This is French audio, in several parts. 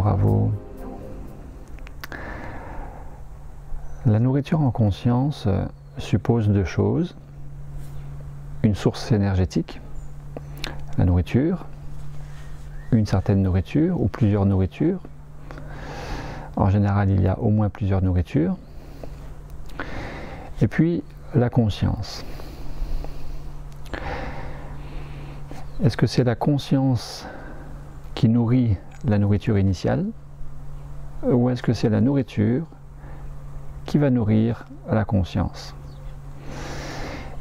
Bonjour à vous. La nourriture en conscience suppose deux choses. Une source énergétique, la nourriture, une certaine nourriture ou plusieurs nourritures. En général, il y a au moins plusieurs nourritures. Et puis, la conscience. Est-ce que c'est la conscience qui nourrit la nourriture initiale ou est-ce que c'est la nourriture qui va nourrir la conscience?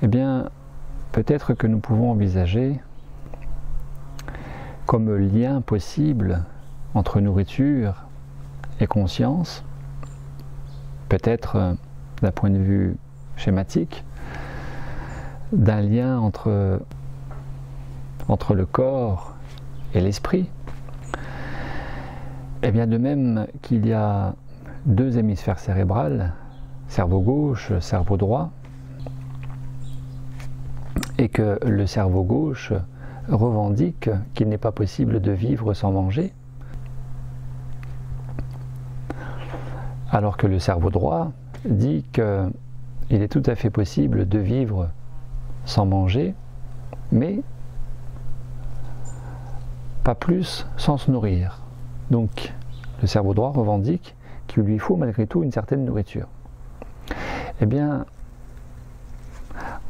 Eh bien, peut-être que nous pouvons envisager comme lien possible entre nourriture et conscience, peut-être d'un point de vue schématique, d'un lien entre le corps et l'esprit. Et bien de même qu'il y a deux hémisphères cérébrales, cerveau gauche, cerveau droit, et que le cerveau gauche revendique qu'il n'est pas possible de vivre sans manger, alors que le cerveau droit dit qu'il est tout à fait possible de vivre sans manger, mais pas plus sans se nourrir. Donc le cerveau droit revendique qu'il lui faut malgré tout une certaine nourriture. Eh bien,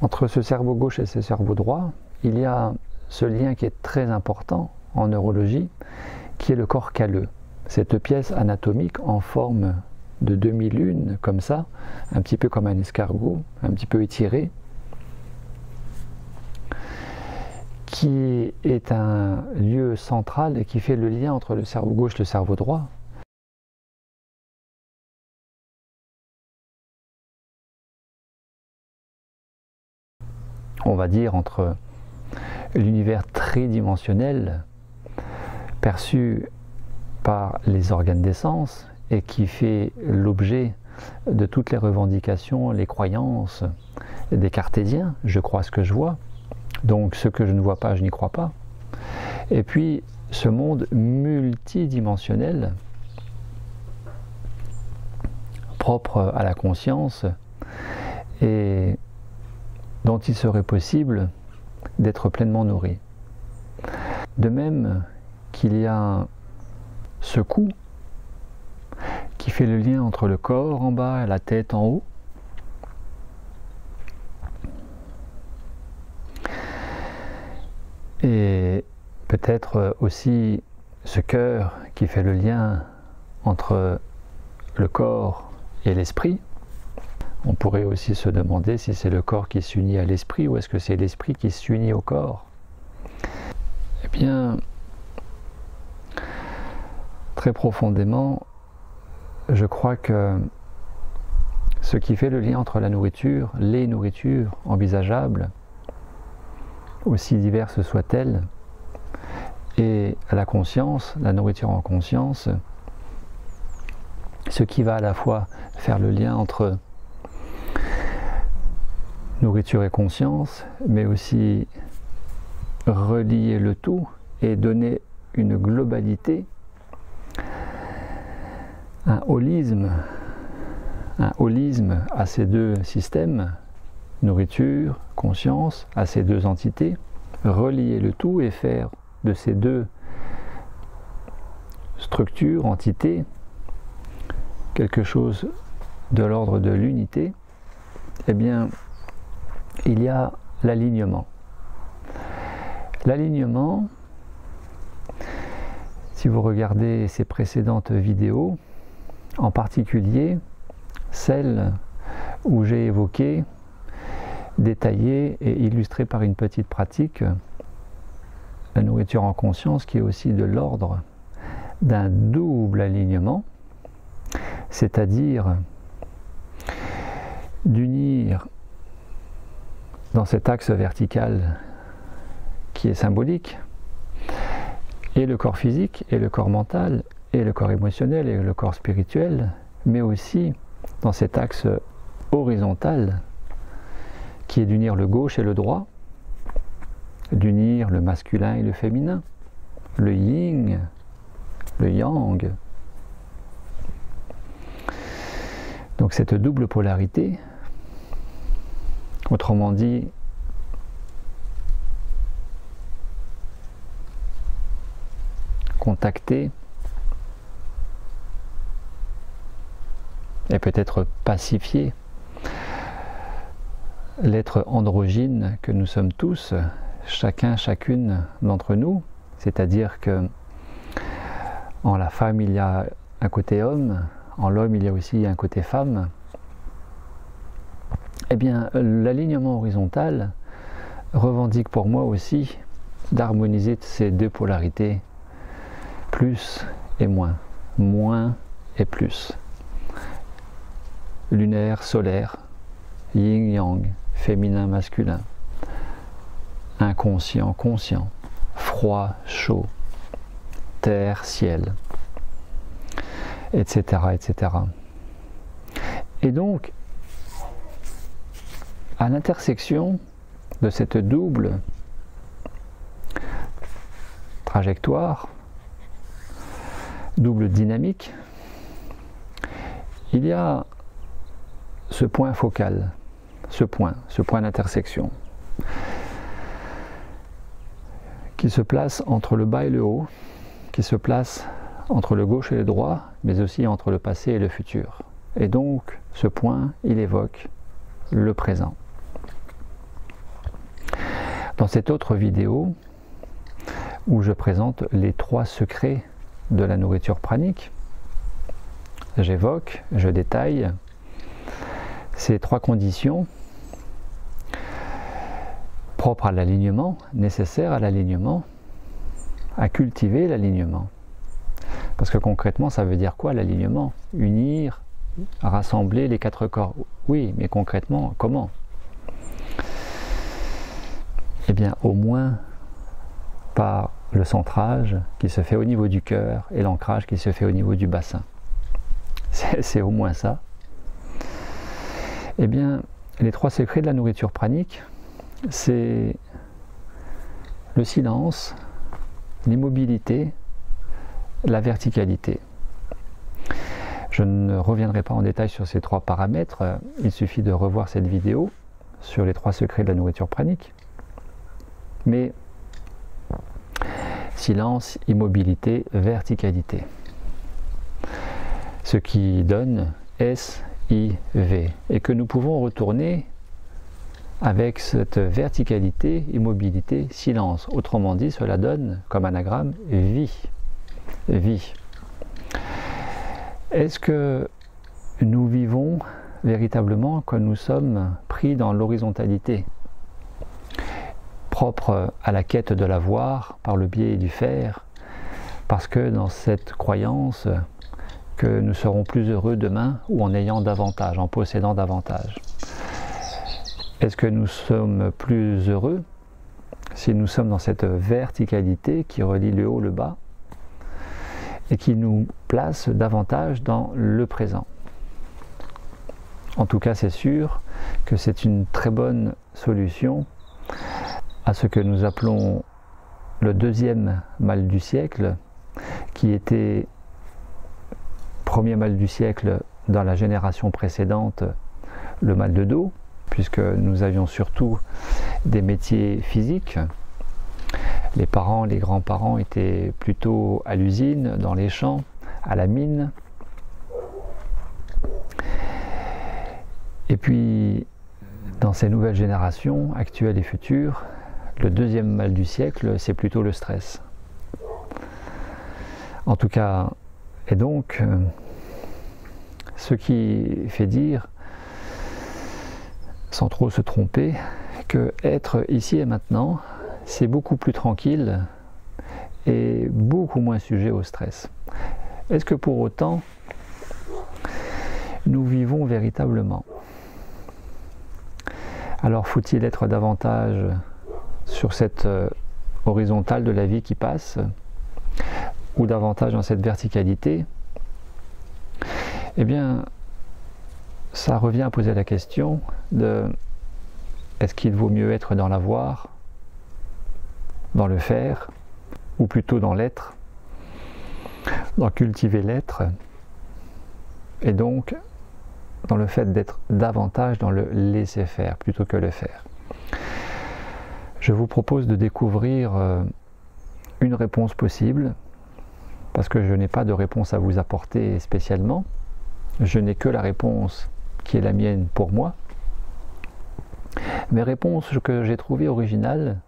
entre ce cerveau gauche et ce cerveau droit, il y a ce lien qui est très important en neurologie, qui est le corps calleux. Cette pièce anatomique en forme de demi-lune, comme ça, un petit peu comme un escargot, un petit peu étiré, qui est un lieu central et qui fait le lien entre le cerveau gauche et le cerveau droit. On va dire entre l'univers tridimensionnel perçu par les organes des sens et qui fait l'objet de toutes les revendications, les croyances des cartésiens. Je crois ce que je vois, donc ce que je ne vois pas, je n'y crois pas. Et puis ce monde multidimensionnel propre à la conscience et dont il serait possible d'être pleinement nourri. De même qu'il y a ce cou qui fait le lien entre le corps en bas et la tête en haut, et peut-être aussi ce cœur qui fait le lien entre le corps et l'esprit. On pourrait aussi se demander si c'est le corps qui s'unit à l'esprit ou est-ce que c'est l'esprit qui s'unit au corps. Eh bien, très profondément, je crois que ce qui fait le lien entre la nourriture, les nourritures envisageables, aussi diverses soient-elles, et la conscience, la nourriture en conscience, ce qui va à la fois faire le lien entre nourriture et conscience, mais aussi relier le tout et donner une globalité, un holisme à ces deux systèmes, nourriture, conscience, à ces deux entités, relier le tout et faire de ces deux structures, entités, quelque chose de l'ordre de l'unité. Eh bien, il y a l'alignement. L'alignement, si vous regardez ces précédentes vidéos, en particulier celle où j'ai évoqué, détaillé et illustré par une petite pratique, la nourriture en conscience qui est aussi de l'ordre d'un double alignement, c'est-à-dire d'unir dans cet axe vertical qui est symbolique, et le corps physique, et le corps mental, et le corps émotionnel, et le corps spirituel, mais aussi dans cet axe horizontal qui est d'unir le gauche et le droit, d'unir le masculin et le féminin, le yin, le yang, Donc cette double polarité, autrement dit, contacter et peut-être pacifier l'être androgyne que nous sommes tous, chacun, chacune d'entre nous, c'est-à-dire que en la femme il y a un côté homme, en l'homme il y a aussi un côté femme. Eh bien, l'alignement horizontal revendique pour moi aussi d'harmoniser ces deux polarités, plus et moins, moins et plus, lunaire, solaire, yin-yang, féminin, masculin, inconscient, conscient, froid, chaud, terre, ciel, etc., etc. Et donc, à l'intersection de cette double trajectoire, double dynamique, il y a ce point focal, ce point d'intersection, qui se place entre le bas et le haut, qui se place entre le gauche et le droit, mais aussi entre le passé et le futur. Et donc, ce point, il évoque le présent. Dans cette autre vidéo, où je présente les 3 secrets de la nourriture pranique, j'évoque, je détaille ces 3 conditions propres à l'alignement, nécessaires à l'alignement, à cultiver l'alignement. Parce que concrètement, ça veut dire quoi l'alignement? Unir, rassembler les 4 corps. Oui, mais concrètement, comment? Eh bien, au moins par le centrage qui se fait au niveau du cœur et l'ancrage qui se fait au niveau du bassin. C'est au moins ça. Eh bien, les 3 secrets de la nourriture pranique, c'est le silence, l'immobilité, la verticalité. Je ne reviendrai pas en détail sur ces 3 paramètres, il suffit de revoir cette vidéo sur les 3 secrets de la nourriture pranique. Mais silence, immobilité, verticalité. Ce qui donne S-I-V. Et que nous pouvons retourner avec cette verticalité, immobilité, silence. Autrement dit, cela donne comme anagramme vie. Vie. Est-ce que nous vivons véritablement quand nous sommes pris dans l'horizontalité, propre à la quête de l'avoir par le biais du faire, parce que dans cette croyance que nous serons plus heureux demain ou en ayant davantage, en possédant davantage. Est-ce que nous sommes plus heureux si nous sommes dans cette verticalité qui relie le haut, le bas et qui nous place davantage dans le présent? En tout cas, c'est sûr que c'est une très bonne solution à ce que nous appelons le 2e mal du siècle, qui était premier mal du siècle dans la génération précédente, le mal de dos, puisque nous avions surtout des métiers physiques. Les parents, les grands-parents étaient plutôt à l'usine, dans les champs, à la mine. Et puis, dans ces nouvelles générations, actuelles et futures, le 2e mal du siècle, c'est plutôt le stress. En tout cas, et donc, ce qui fait dire, sans trop se tromper, que être ici et maintenant, c'est beaucoup plus tranquille et beaucoup moins sujet au stress. Est-ce que pour autant, nous vivons véritablement? Alors faut-il être davantage sur cette horizontale de la vie qui passe, ou davantage dans cette verticalité? Eh bien, ça revient à poser la question de est-ce qu'il vaut mieux être dans l'avoir, dans le faire, ou plutôt dans l'être, dans cultiver l'être, et donc dans le fait d'être davantage dans le laisser faire plutôt que le faire. Je vous propose de découvrir une réponse possible, parce que je n'ai pas de réponse à vous apporter spécialement. Je n'ai que la réponse qui est la mienne pour moi. Mes réponses que j'ai trouvées originales,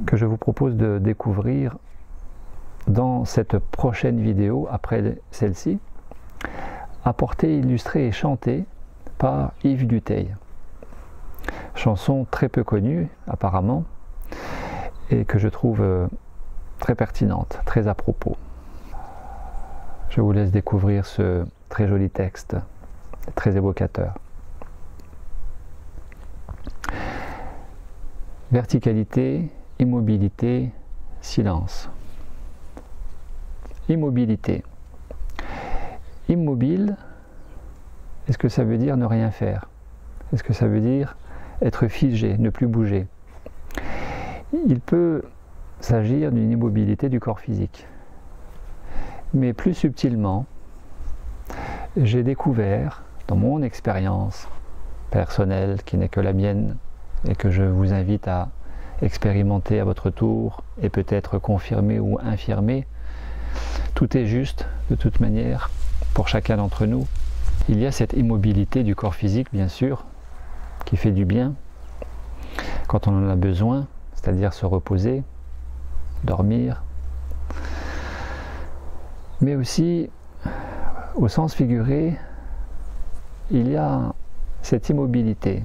que je vous propose de découvrir dans cette prochaine vidéo après celle-ci, apportées, illustrées et chantées par Yves Dutheil. Chanson très peu connue apparemment et que je trouve très pertinente, très à propos. Je vous laisse découvrir ce très joli texte, très évocateur. Verticalité, immobilité, silence. Immobilité. Immobile, est-ce que ça veut dire ne rien faire? Est-ce que ça veut dire être figé, ne plus bouger? Il peut s'agir d'une immobilité du corps physique. Mais plus subtilement, j'ai découvert, dans mon expérience personnelle, qui n'est que la mienne, et que je vous invite à expérimenter à votre tour, et peut-être confirmer ou infirmer, tout est juste, de toute manière, pour chacun d'entre nous. Il y a cette immobilité du corps physique, bien sûr, qui fait du bien, quand on en a besoin, c'est-à-dire se reposer, dormir, mais aussi, au sens figuré, il y a cette immobilité,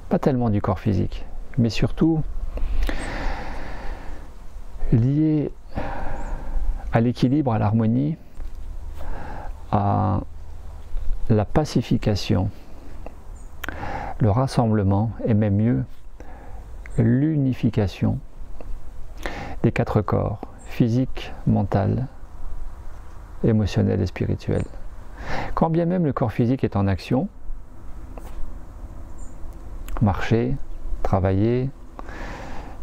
pas tellement du corps physique, mais surtout liée à l'équilibre, à l'harmonie, à la pacification, le rassemblement, et même mieux, l'unification des quatre corps, physique, mental, émotionnel et spirituel. Quand bien même le corps physique est en action, marcher, travailler,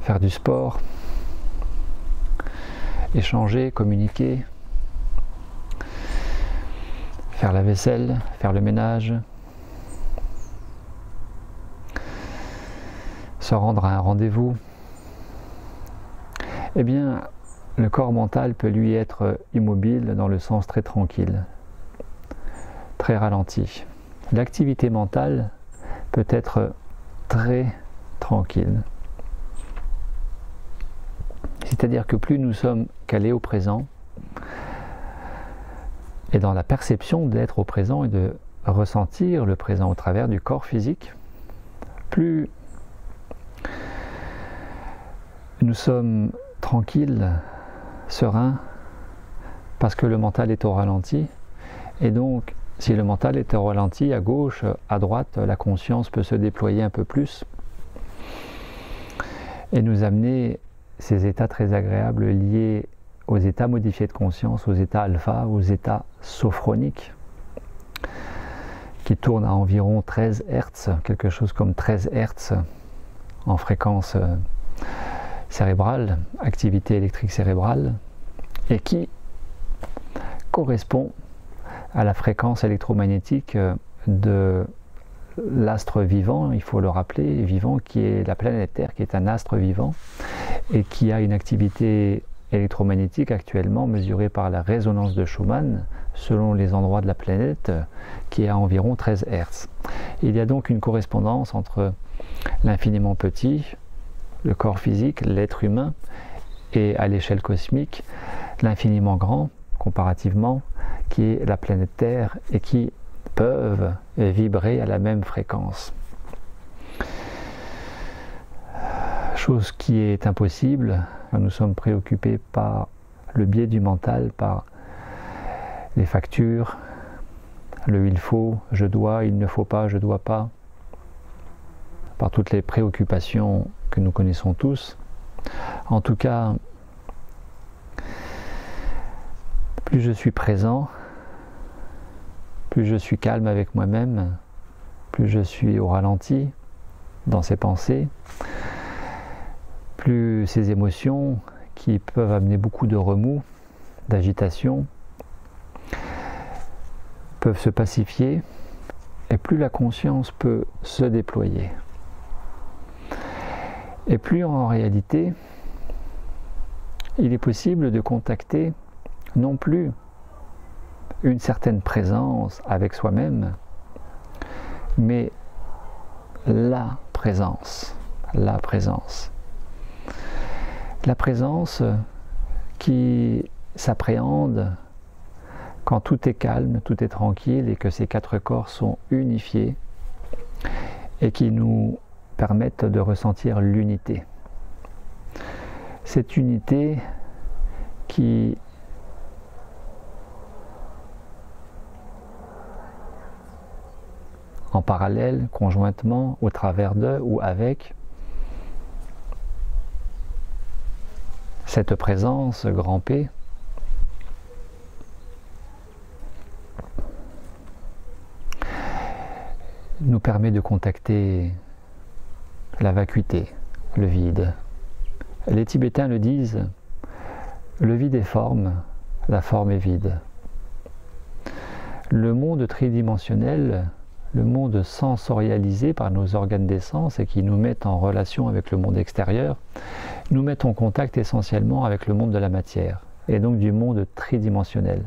faire du sport, échanger, communiquer, faire la vaisselle, faire le ménage, se rendre à un rendez-vous, eh bien, le corps mental peut lui être immobile dans le sens très tranquille, très ralenti. L'activité mentale peut être très tranquille. C'est-à-dire que plus nous sommes calés au présent, et dans la perception d'être au présent et de ressentir le présent au travers du corps physique, plus nous sommes tranquilles, sereins, parce que le mental est au ralenti. Et donc, si le mental est au ralenti, à gauche, à droite, la conscience peut se déployer un peu plus et nous amener ces états très agréables liés aux états modifiés de conscience, aux états alpha, aux états sophroniques, qui tournent à environ 13 Hz, quelque chose comme 13 Hz en fréquence cérébrale, activité électrique cérébrale, et qui correspond à la fréquence électromagnétique de l'astre vivant, il faut le rappeler, vivant, qui est la planète Terre, qui est un astre vivant, et qui a une activité électromagnétique actuellement mesurée par la résonance de Schumann, selon les endroits de la planète, qui est à environ 13 Hz. Il y a donc une correspondance entre l'infiniment petit, le corps physique, l'être humain, et à l'échelle cosmique, l'infiniment grand, comparativement, qui est la planète Terre, et qui peuvent vibrer à la même fréquence. Chose qui est impossible quand nous sommes préoccupés par le biais du mental, par les factures, le il faut, je dois, il ne faut pas, je dois pas, par toutes les préoccupations que nous connaissons tous. En tout cas, plus je suis présent, plus je suis calme avec moi-même, plus je suis au ralenti dans ses pensées, plus ces émotions qui peuvent amener beaucoup de remous, d'agitation, peuvent se pacifier et plus la conscience peut se déployer. Et plus en réalité, il est possible de contacter non plus une certaine présence avec soi-même, mais la présence. La présence. La présence qui s'appréhende quand tout est calme, tout est tranquille et que ces quatre corps sont unifiés et qui nous permettent de ressentir l'unité. Cette unité qui en parallèle, conjointement, au travers d'eux ou avec cette présence grand P nous permet de contacter la vacuité, le vide. Les Tibétains le disent, le vide est forme, la forme est vide. Le monde tridimensionnel, le monde sensorialisé par nos organes des sens et qui nous met en relation avec le monde extérieur, nous met en contact essentiellement avec le monde de la matière et donc du monde tridimensionnel.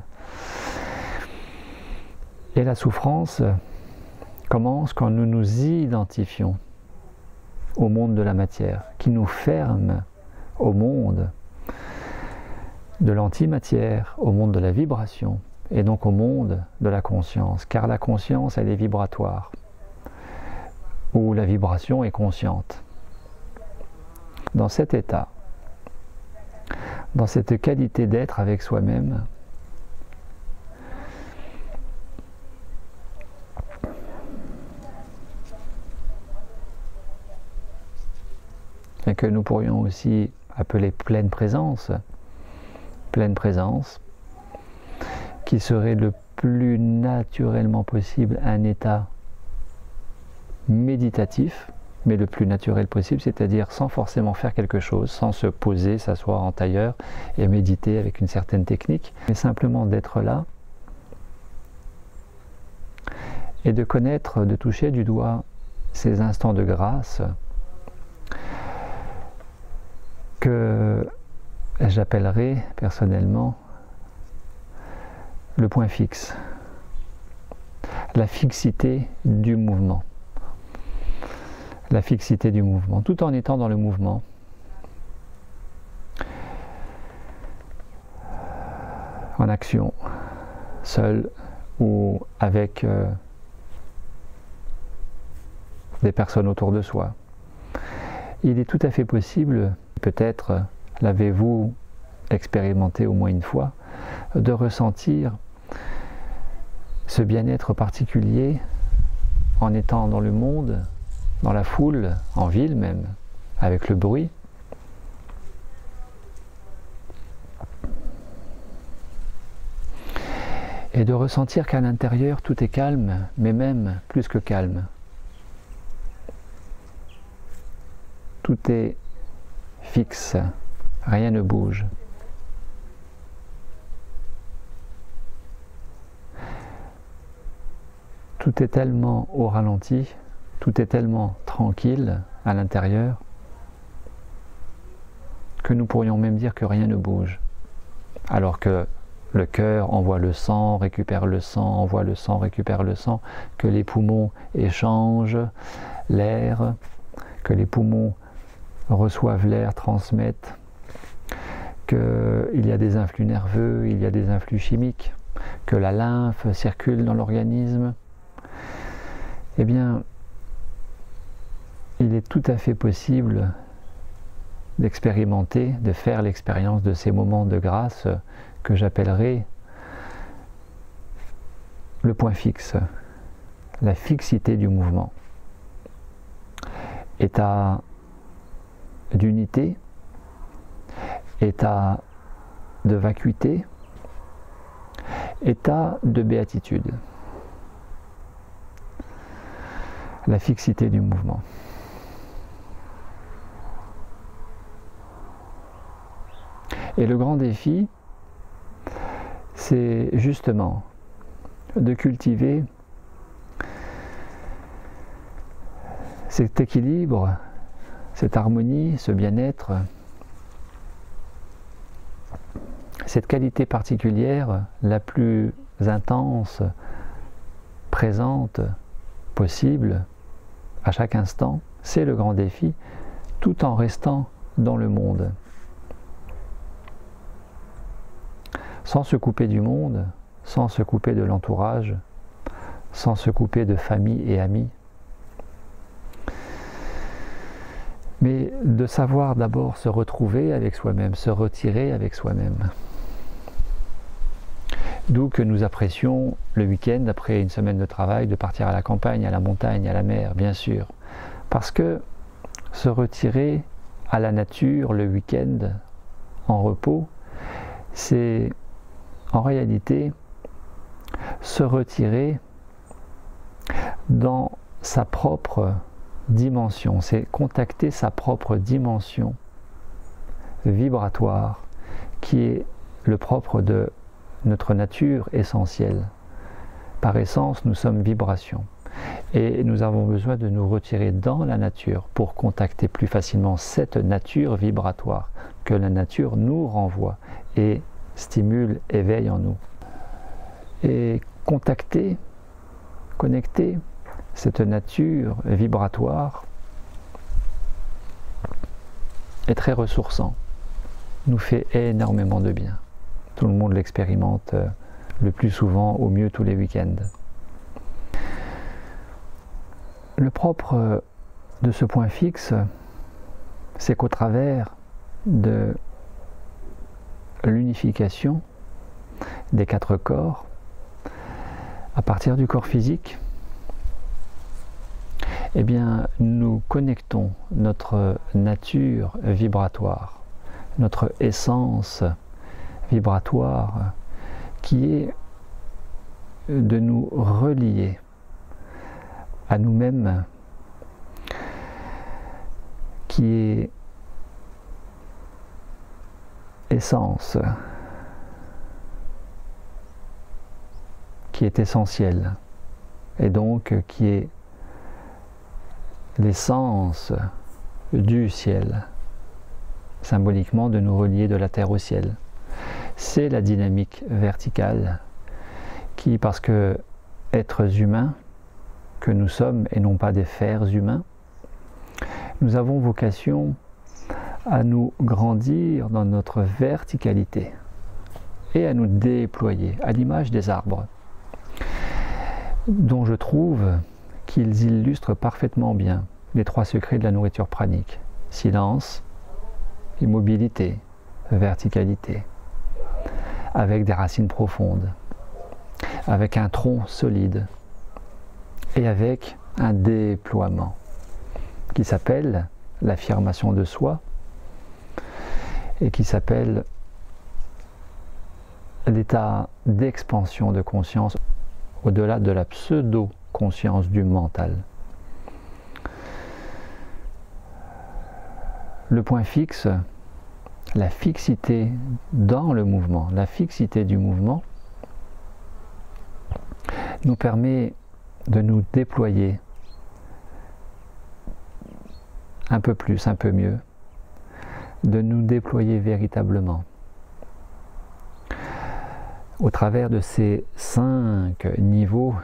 Et la souffrance commence quand nous nous identifions au monde de la matière, qui nous ferme au monde de l'antimatière, au monde de la vibration, et donc au monde de la conscience, car la conscience, elle est vibratoire, ou la vibration est consciente. Dans cet état, dans cette qualité d'être avec soi-même, et que nous pourrions aussi appeler pleine présence, qui serait le plus naturellement possible un état méditatif, mais le plus naturel possible, c'est-à-dire sans forcément faire quelque chose, sans se poser, s'asseoir en tailleur et méditer avec une certaine technique, mais simplement d'être là et de connaître, de toucher du doigt ces instants de grâce que j'appellerai personnellement le point fixe, la fixité du mouvement. La fixité du mouvement, tout en étant dans le mouvement. En action, seul ou avec des personnes autour de soi. Il est tout à fait possible, peut-être l'avez-vous expérimenté au moins une fois, de ressentir ce bien-être particulier en étant dans le monde, dans la foule, en ville même, avec le bruit. Et de ressentir qu'à l'intérieur tout est calme, mais même plus que calme. Tout est fixe, rien ne bouge. Tout est tellement au ralenti, tout est tellement tranquille à l'intérieur que nous pourrions même dire que rien ne bouge. Alors que le cœur envoie le sang, récupère le sang, envoie le sang, récupère le sang, que les poumons échangent l'air, que les poumons reçoivent l'air, transmettent, qu'il y a des influx nerveux, il y a des influx chimiques, que la lymphe circule dans l'organisme. Eh bien, il est tout à fait possible d'expérimenter, de faire l'expérience de ces moments de grâce que j'appellerai le point fixe, la fixité du mouvement. État d'unité, état de vacuité, état de béatitude. La fixité du mouvement. Et le grand défi, c'est justement de cultiver cet équilibre, cette harmonie, ce bien-être, cette qualité particulière la plus intense, présente, possible, à chaque instant, c'est le grand défi, tout en restant dans le monde. Sans se couper du monde, sans se couper de l'entourage, sans se couper de famille et amis. Mais de savoir d'abord se retrouver avec soi-même, se retirer avec soi-même. D'où que nous apprécions le week-end, après une semaine de travail, de partir à la campagne, à la montagne, à la mer, bien sûr. Parce que se retirer à la nature le week-end, en repos, c'est en réalité se retirer dans sa propre dimension, c'est contacter sa propre dimension vibratoire qui est le propre de notre nature essentielle. Par essence, nous sommes vibration et nous avons besoin de nous retirer dans la nature pour contacter plus facilement cette nature vibratoire que la nature nous renvoie et stimule, éveille en nous. Et contacter, connecter cette nature vibratoire est très ressourçant, nous fait énormément de bien. Tout le monde l'expérimente le plus souvent, au mieux tous les week-ends. Le propre de ce point fixe, c'est qu'au travers de l'unification des 4 corps, à partir du corps physique, eh bien, nous connectons notre nature vibratoire, notre essence vibratoire, qui est de nous relier à nous-mêmes, qui est essence, qui est essentielle, et donc qui est l'essence du ciel, symboliquement de nous relier de la terre au ciel. C'est la dynamique verticale qui, parce que êtres humains que nous sommes et non pas des fers humains, nous avons vocation à nous grandir dans notre verticalité et à nous déployer à l'image des arbres, dont je trouve qu'ils illustrent parfaitement bien les 3 secrets de la nourriture pranique: silence, immobilité, verticalité, avec des racines profondes, avec un tronc solide et avec un déploiement qui s'appelle l'affirmation de soi et qui s'appelle l'état d'expansion de conscience au-delà de la pseudo-conscience du mental. Le point fixe, la fixité dans le mouvement, la fixité du mouvement, nous permet de nous déployer un peu plus, un peu mieux, de nous déployer véritablement au travers de ces 5 niveaux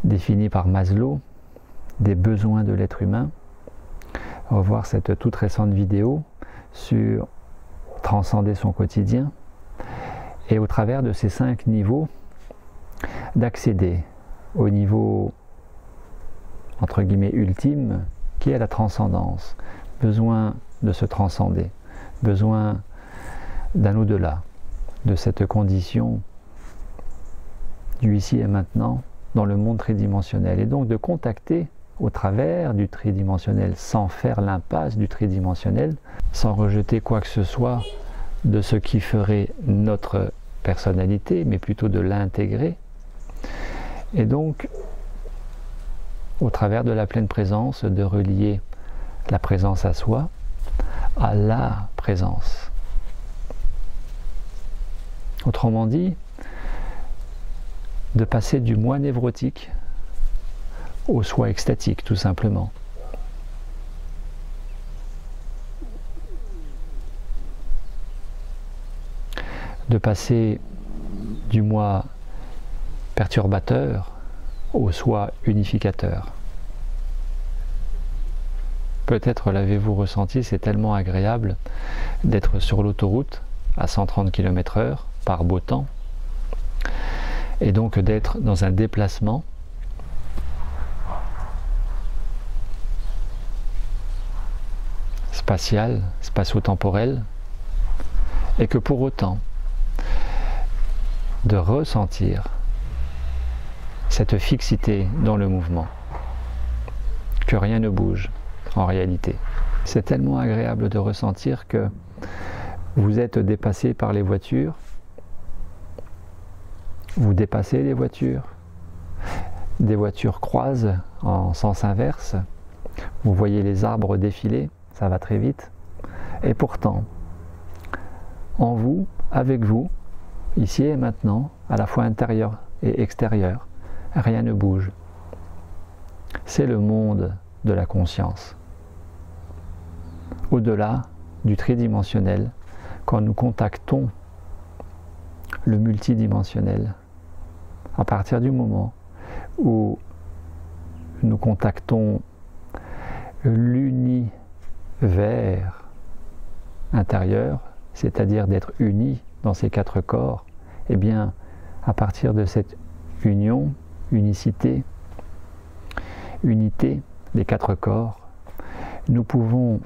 définis par Maslow des besoins de l'être humain. Revoir cette toute récente vidéo sur transcender son quotidien, et au travers de ces 5 niveaux d'accéder au niveau entre guillemets ultime qui est la transcendance. Besoin de se transcender, besoin d'un au-delà, de cette condition du ici et maintenant dans le monde tridimensionnel, et donc de contacter au travers du tridimensionnel, sans faire l'impasse du tridimensionnel, sans rejeter quoi que ce soit de ce qui ferait notre personnalité, mais plutôt de l'intégrer, et donc au travers de la pleine présence, de relier la présence à soi à la présence. Autrement dit, de passer du moi névrotique au soi extatique, tout simplement. De passer du moi perturbateur au soi unificateur. Peut-être l'avez-vous ressenti, c'est tellement agréable d'être sur l'autoroute à 130 km/h par beau temps, et donc d'être dans un déplacement spatial, spatio-temporel, et que pour autant de ressentir cette fixité dans le mouvement, que rien ne bouge en réalité. C'est tellement agréable de ressentir que vous êtes dépassé par les voitures, vous dépassez les voitures, des voitures croisent en sens inverse, vous voyez les arbres défiler, ça va très vite, et pourtant, en vous, avec vous, ici et maintenant, à la fois intérieur et extérieur, rien ne bouge. C'est le monde de la conscience. Au-delà du tridimensionnel, quand nous contactons le multidimensionnel, à partir du moment où nous contactons l'univers intérieur, c'est-à-dire d'être unis dans ces quatre corps, eh bien, à partir de cette union, unicité, unité des quatre corps, nous pouvons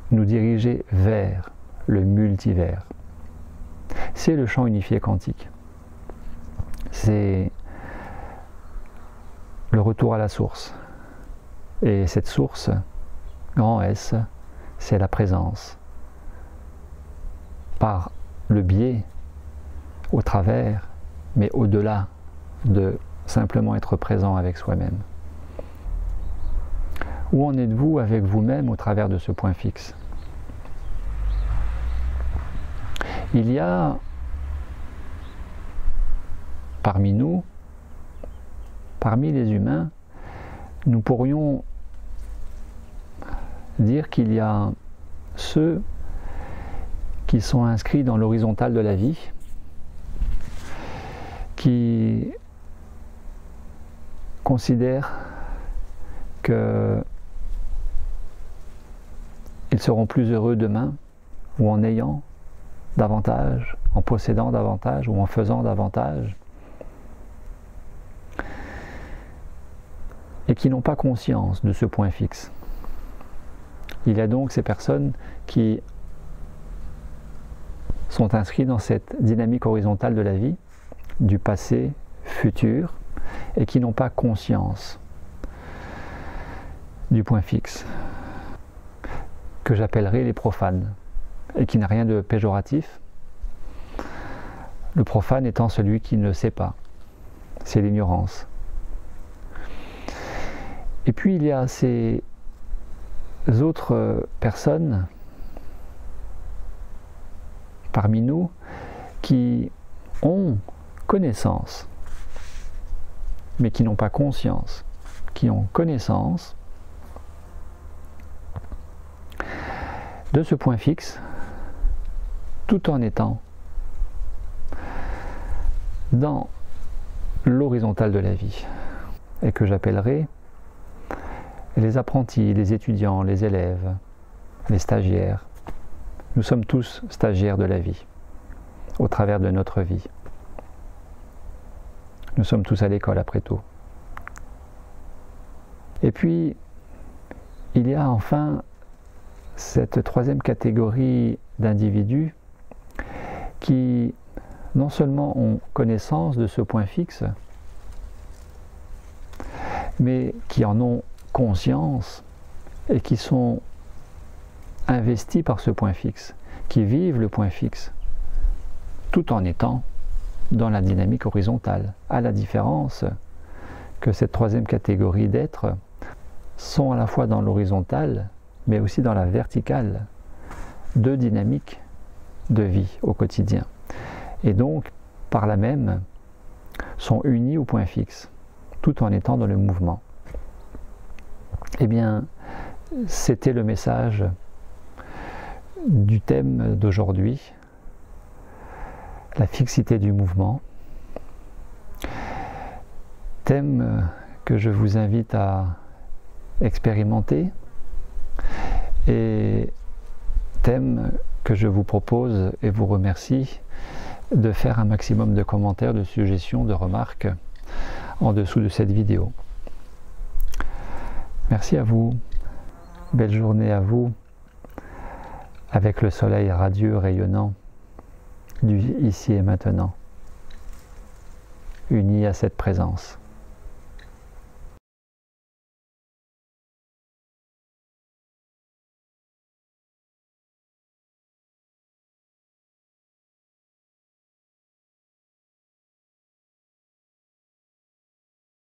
nous diriger vers le multivers. C'est le champ unifié quantique. C'est le retour à la source. Et cette source, grand S, c'est la présence. Par le biais, au travers, mais au-delà de simplement être présent avec soi-même. Où en êtes-vous avec vous-même au travers de ce point fixe? Il y a parmi nous, parmi les humains, nous pourrions dire qu'il y a ceux qui sont inscrits dans l'horizontale de la vie, qui considèrent qu'ils seront plus heureux demain, ou en ayant davantage, en possédant davantage, ou en faisant davantage, et qui n'ont pas conscience de ce point fixe. Il y a donc ces personnes qui sont inscrites dans cette dynamique horizontale de la vie, du passé, futur, et qui n'ont pas conscience du point fixe, que j'appellerai les profanes, et qui n'a rien de péjoratif. Le profane étant celui qui ne sait pas, c'est l'ignorance. Et puis il y a ces autres personnes parmi nous qui ont connaissance, mais qui n'ont pas conscience, qui ont connaissance de ce point fixe, tout en étant dans l'horizontale de la vie, et que j'appellerai les apprentis, les étudiants, les élèves, les stagiaires. Nous sommes tous stagiaires de la vie, au travers de notre vie. Nous sommes tous à l'école après tout. Et puis, il y a enfin cette troisième catégorie d'individus qui non seulement ont connaissance de ce point fixe, mais qui en ont conscience et qui sont investis par ce point fixe, qui vivent le point fixe, tout en étant dans la dynamique horizontale, à la différence que cette troisième catégorie d'êtres sont à la fois dans l'horizontale, mais aussi dans la verticale, deux dynamiques de vie au quotidien. Et donc, par là même, sont unis au point fixe, tout en étant dans le mouvement. Eh bien, c'était le message du thème d'aujourd'hui, la fixité du mouvement. Thème que je vous invite à expérimenter et thème que je vous propose et vous remercie de faire un maximum de commentaires, de suggestions, de remarques en dessous de cette vidéo. Merci à vous, belle journée à vous, avec le soleil radieux rayonnant du ici et maintenant, unis à cette présence.